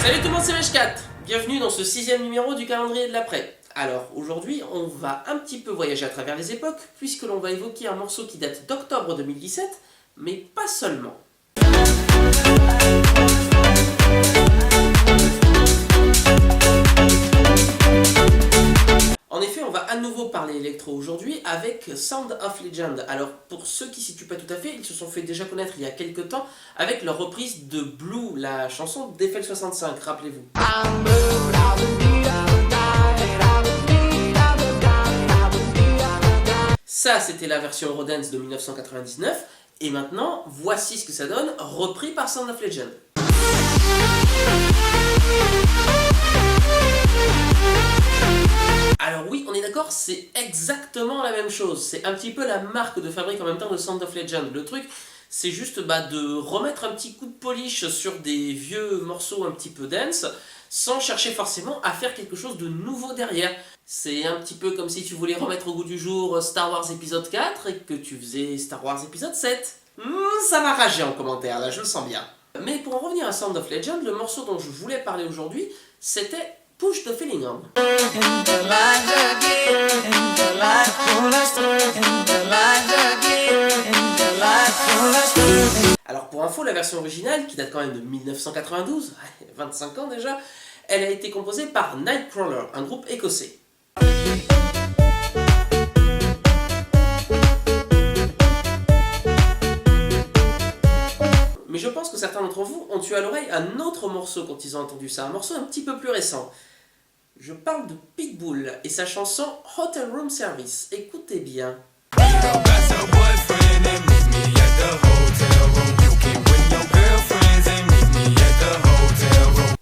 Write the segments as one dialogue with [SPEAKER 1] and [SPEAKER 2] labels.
[SPEAKER 1] Salut tout le monde, c'est Meshkat. Bienvenue dans ce 6e numéro du calendrier de l'après. Alors aujourd'hui, on va un petit peu voyager à travers les époques, puisque l'on va évoquer un morceau qui date d'octobre 2017, mais pas seulement. En effet, on va à nouveau parler électro aujourd'hui avec Sound of Legend. Alors pour ceux qui ne situent pas tout à fait, ils se sont fait déjà connaître il y a quelques temps avec leur reprise de Blue, la chanson d'Eiffel65, rappelez-vous. Ça, c'était la version Eurodance de 1999, et maintenant, voici ce que ça donne, repris par Sound of Legend. Alors oui, on est d'accord, c'est exactement la même chose, c'est un petit peu la marque de fabrique en même temps de Sound of Legend. Le truc, c'est juste de remettre un petit coup de polish sur des vieux morceaux un petit peu dance, sans chercher forcément à faire quelque chose de nouveau derrière. C'est un petit peu comme si tu voulais remettre au goût du jour Star Wars épisode 4 et que tu faisais Star Wars épisode 7. Ça va rager en commentaire, là, je le sens bien. Mais pour en revenir à Sound of Legend, le morceau dont je voulais parler aujourd'hui, c'était Push the Feeling On. Alors pour info, la version originale, qui date quand même de 1992, 25 ans déjà, elle a été composée par Nightcrawler, un groupe écossais. Mais je pense que certains d'entre vous ont eu à l'oreille un autre morceau quand ils ont entendu ça, un morceau un petit peu plus récent. Je parle de Pitbull et sa chanson Hotel Room Service. Écoutez bien.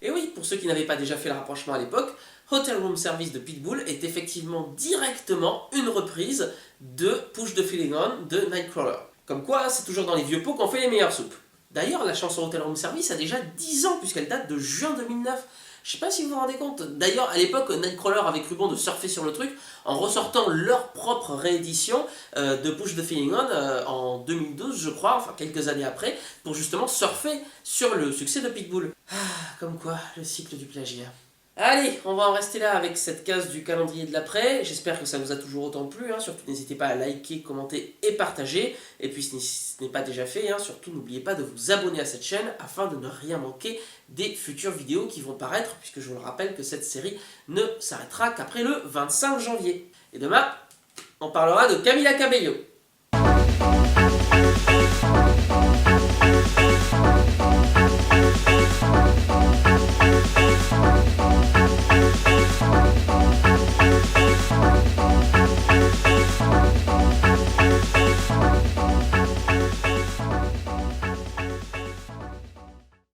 [SPEAKER 1] Et oui, pour ceux qui n'avaient pas déjà fait le rapprochement à l'époque, Hotel Room Service de Pitbull est effectivement directement une reprise de Push the Feeling On de Nightcrawler. Comme quoi, c'est toujours dans les vieux pots qu'on fait les meilleures soupes. D'ailleurs, la chanson Hotel Room Service a déjà 10 ans puisqu'elle date de juin 2009. Je sais pas si vous vous rendez compte. D'ailleurs, à l'époque, Nightcrawler avait cru bon de surfer sur le truc en ressortant leur propre réédition de Push the Feeling On en 2012, je crois, enfin quelques années après, pour justement surfer sur le succès de Pitbull. Ah, comme quoi, le cycle du plagiat. Allez, on va en rester là avec cette case du calendrier de l'après. J'espère que ça vous a toujours autant plu. Surtout, n'hésitez pas à liker, commenter et partager. Et puis, si ce n'est pas déjà fait, surtout, n'oubliez pas de vous abonner à cette chaîne afin de ne rien manquer des futures vidéos qui vont paraître, puisque je vous le rappelle que cette série ne s'arrêtera qu'après le 25 janvier. Et demain, on parlera de Camila Cabello.